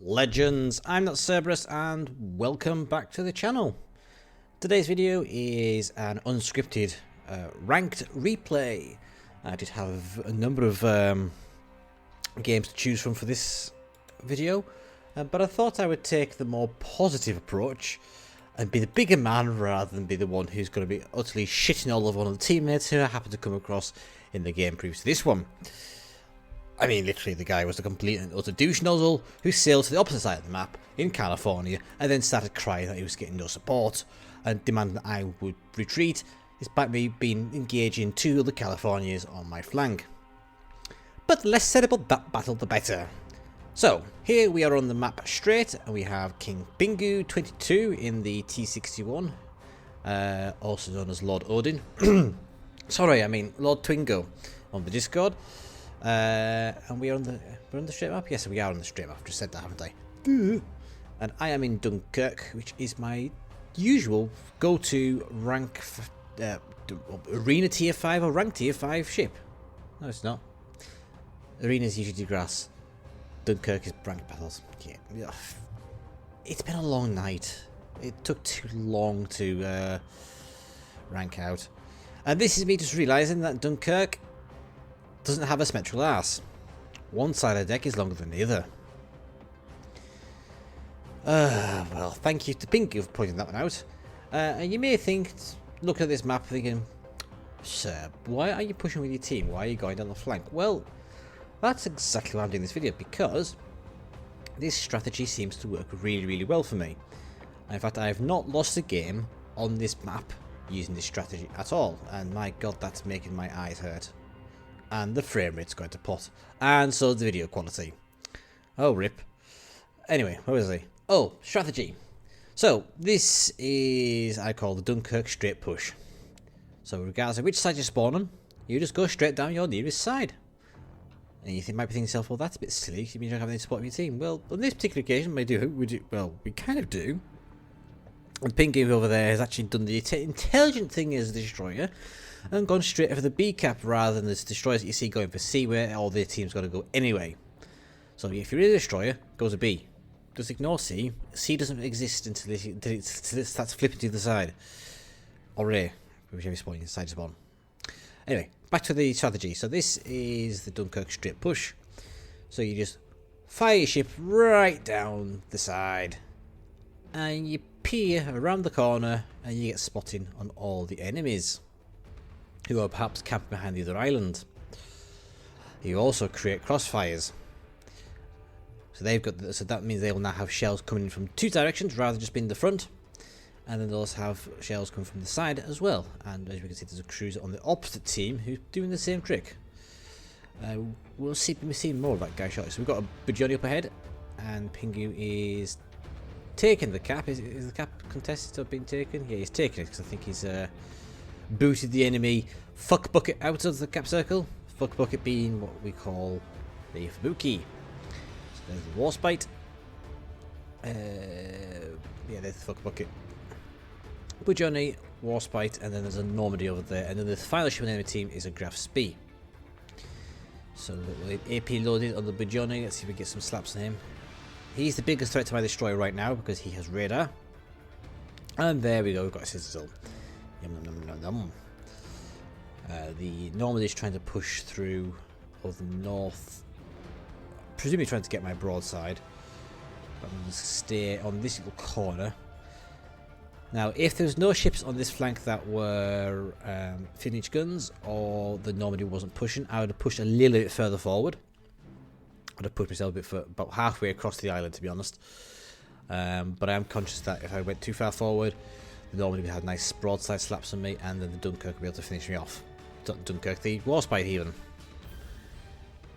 Legends, I'm not Cerberus and welcome back to the channel. Today's video is an unscripted ranked replay. I did have a number of games to choose from for this video, but I thought I would take the more positive approach and be the bigger man rather than be the one who's going to be utterly shitting all over one of the teammates who I happen to come across in the game previous to this one. I mean, literally, the guy was a complete and utter douche nozzle who sailed to the opposite side of the map in California and then started crying that he was getting no support and demanding that I would retreat, despite me being engaged in two other Californias on my flank. But the less said about that battle, the better. So, here we are on the map Strait, and we have King Pingu 22 in the T61, also known as Lord Odin. Sorry, I mean Lord Twingo on the Discord. And we're on the Strait map? Yes, we are on the Strait map. I've just said that, haven't I? And I am in Dunkerque, which is my usual go-to rank arena tier 5 or rank tier 5 ship. No, it's not. Arena's usually grass. Dunkerque is ranked battles. Yeah. It's been a long night. It took too long to rank out. And this is me just realising that Dunkerque doesn't have a symmetrical arse. One side of the deck is longer than the other. Well, thank you to Pinky for pointing that one out. And you may think, looking at this map, thinking, sir, why are you pushing with your team? Why are you going down the flank? Well, that's exactly why I'm doing this video, because this strategy seems to work really, really well for me. And in fact, I have not lost a game on this map using this strategy at all. And my god, that's making my eyes hurt. And the frame rate's going to pot. And so the video quality. Oh, rip. Anyway, where was I? Oh, strategy. So, this is, I call the Dunkerque straight push. So, regardless of which side you spawn on, you just go straight down your nearest side. And you might be thinking to yourself, well, that's a bit silly. You mean you don't have any support of your team? Well, on this particular occasion, we kind of do. And Pinky over there has actually done the intelligent thing as a destroyer and gone straight for the B cap rather than the destroyers that you see going for C, where all their team's got to go anyway. So if you're in a destroyer, go to B. Just ignore C. C doesn't exist until it starts flipping to the side. Or A, whichever spawn you decide to spawn. Anyway, back to the strategy. So this is the Dunkerque straight push. So you just fire your ship right down the side. And you peer around the corner and you get spotting on all the enemies who are perhaps camped behind the other island. You also create crossfires. So that means they will now have shells coming in from two directions rather than just being the front. And then they'll also have shells coming from the side as well. And as we can see, there's a cruiser on the opposite team who's doing the same trick. We'll be seeing more of that guy shortly. So we've got a Bajoni up ahead, and Pingu is taking the cap. Is the cap contested or being taken? Yeah, he's taking it because I think he's booted the enemy fuck bucket out of the cap circle. Fuck bucket being what we call the Fubuki. So there's the Warspite. Yeah, there's the fuck bucket. Bujoni, Warspite, and then there's a Normandy over there. And then the final ship on the enemy team is a Graf Spee. So AP loaded on the Bujoni. Let's see if we get some slaps on him. He's the biggest threat to my destroyer right now because he has radar. And there we go, we've got a Citadel. Yum, yum, yum, yum. The Normandy is trying to push through over the north, presumably trying to get my broadside. But I'm going to stay on this little corner. Now, if there's no ships on this flank that were 15-inch guns, or the Normandy wasn't pushing, I would have pushed a little bit further forward. I'd have pushed myself about halfway across the island, to be honest. But I am conscious that if I went too far forward, the Normandy would have nice broadside slaps on me, and then the Dunkerque would be able to finish me off. Dunkerque, the Warspite even.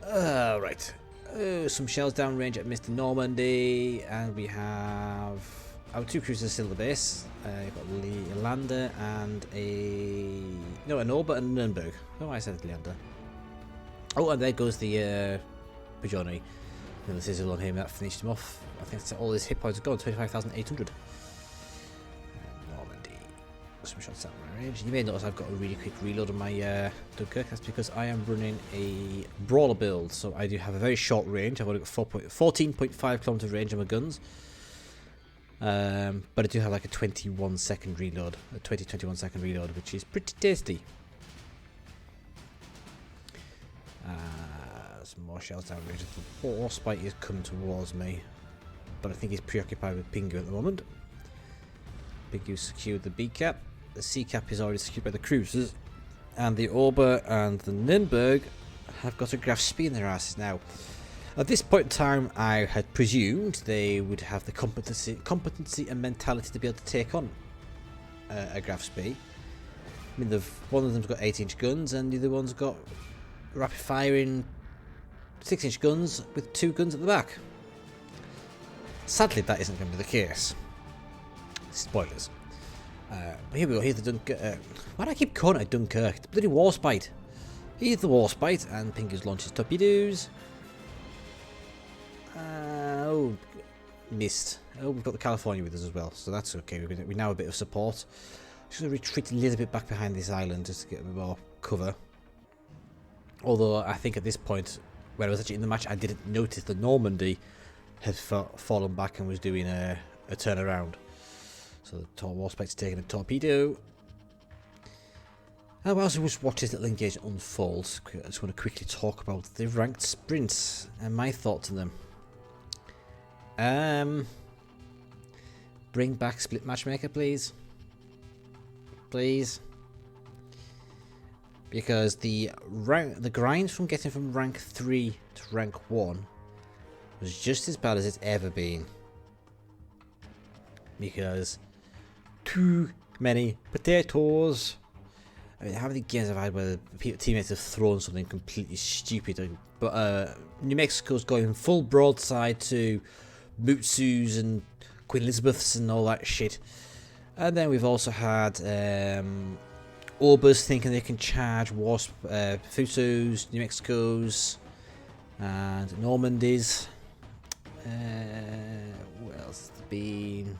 Right. Some shells downrange at Mr. Normandy, and we have our two cruisers still at the base. You've got Leander and an Ober and Nürnberg. Oh, I said Leander. Oh, and there goes the Bajoni. And the sizzle on him, that finished him off. I think that's all his hit points are gone, 25,800. some shots out of range. You may notice I've got a really quick reload on my Dunkerque. That's because I am running a brawler build, so I do have a very short range. I've only got 14.5 kilometer range on my guns, but I do have like a 21 second reload, a 21 second reload, which is pretty tasty. Some more shells down range. The Warspite is coming towards me, but I think he's preoccupied with Pingu at the moment. Pingu secured the B cap. The C cap is already secured by the cruisers, and the Ober and the Nürnberg have got a Graf Spee in their asses now. At this point in time, I had presumed they would have the competency and mentality to be able to take on a Graf Spee. I mean, one of them's got 8-inch guns, and the other one's got rapid firing 6-inch guns with 2 guns at the back. Sadly, that isn't going to be the case. Spoilers. But here we go. Here's the Dunkerque. Why do I keep calling it Dunkerque? The bloody Warspite. Here's the Warspite, and Pingu's launches torpedoes. Oh, missed. Oh, we've got the California with us as well, so that's okay. We now have a bit of support. Just going to retreat a little bit back behind this island just to get a bit more cover. Although I think at this point, when I was actually in the match, I didn't notice the Normandy had fallen back and was doing a turnaround. So the Warspite's taking a torpedo. And whilst we just watch this little engagement unfold, I just want to quickly talk about the ranked sprints and my thoughts on them. Bring back split matchmaker, please. Please. Because the grind from getting from rank 3 to rank 1 was just as bad as it's ever been. Because too many potatoes. I mean, how many games have I had where the teammates have thrown something completely stupid? But New Mexico's going full broadside to Mutsus and Queen Elizabeths and all that shit. And then we've also had Orbers thinking they can charge Fusos, New Mexico's, and Normandies. What else has been?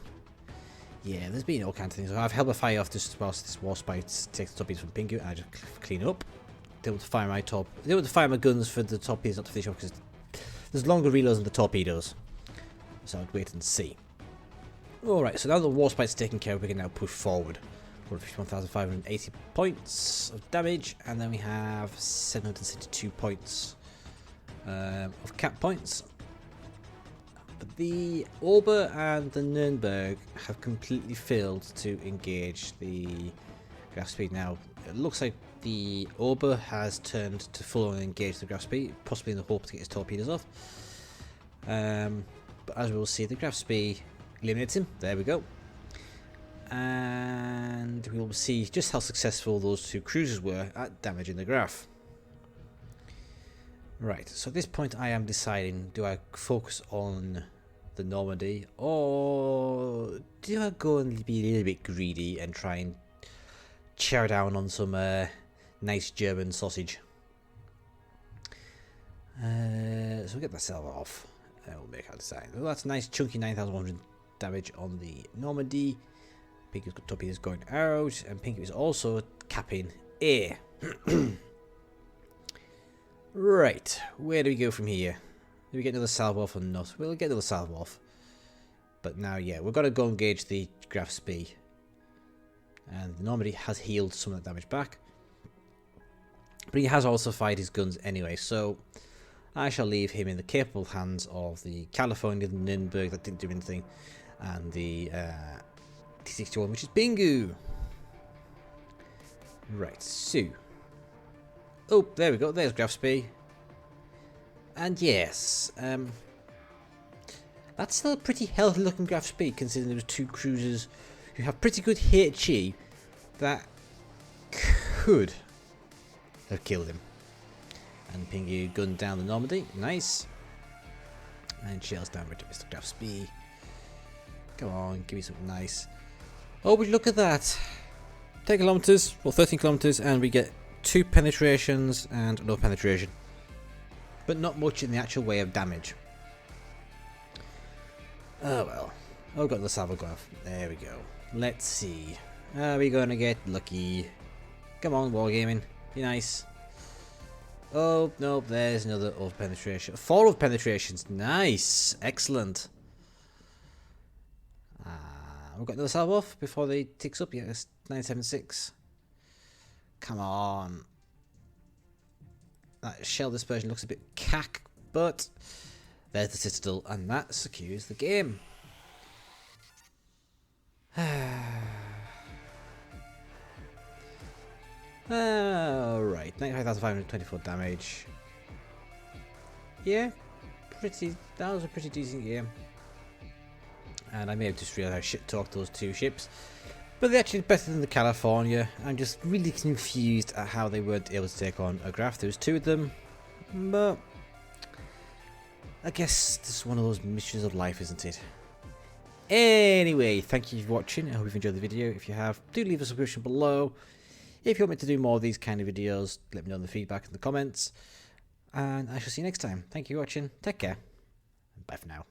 Yeah, there's been all kinds of things. I've held my fire off just whilst this Warspite takes the torpedoes from Pingu, and I just clean it up. They want to fire my They want to fire my guns for the torpedoes not to finish off because there's longer reloads than the torpedoes. So I'd wait and see. Alright, so now the Warspite's taken care of, we can now push forward. 151,580 points of damage, and then we have 762 points of cap points. But the Ober and the Nürnberg have completely failed to engage the Graf Spee. Now, it looks like the Ober has turned to full on engage the Graf Spee, possibly in the hope to get his torpedoes off. But as we will see, the Graf Spee eliminates him. There we go. And we will see just how successful those two cruisers were at damaging the Graf. Right, so at this point I am deciding, do I focus on the Normandy or do I go and be a little bit greedy and try and chow down on some nice German sausage? So we'll get that salvo off and we'll make our design. Well, that's a nice chunky 9,100 damage on the Normandy. Pingu's got torpedoes going out, and Pingu is also capping A. Right, where do we go from here? Do we get another salvo off or not? We'll get another salvo off. But now, yeah, we're going to go engage the Graf Spee. And the Normandy has healed some of that damage back. But he has also fired his guns anyway, so I shall leave him in the capable hands of the California, the Nürnberg that didn't do anything, and the T61, which is Pingu. Right, so. Oh, there we go. There's Graf Spee. And yes, that's still a pretty healthy looking Graf Spee, considering there was two cruisers who have pretty good HE that could have killed him. And Pingu gunned down the Normandy. Nice. And shells down to Mr. Graf Spee. Come on, give me something nice. Oh, but look at that. 10 kilometers, or 13 kilometers, and we get 2 penetrations and no penetration. But not much in the actual way of damage. Oh well. Oh, got the salvo going off. There we go. Let's see. Are we gonna get lucky? Come on, wargaming. Be nice. Oh, no, there's another of penetration. 4 of penetrations. Nice. Excellent. We've got another salve off before they ticks up. Yeah, it's 976. Come on. That shell dispersion looks a bit cack, but there's the citadel, and that secures the game. Alright, 95,524 damage. Yeah, that was a pretty decent game. And I may have just realised I shit-talked those 2 ships. But they're actually better than the California. I'm just really confused at how they weren't able to take on a Graf. There was 2 of them. But I guess this is one of those missions of life, isn't it? Anyway, thank you for watching. I hope you've enjoyed the video. If you have, do leave a subscription below. If you want me to do more of these kind of videos, let me know in the feedback in the comments. And I shall see you next time. Thank you for watching. Take care. Bye for now.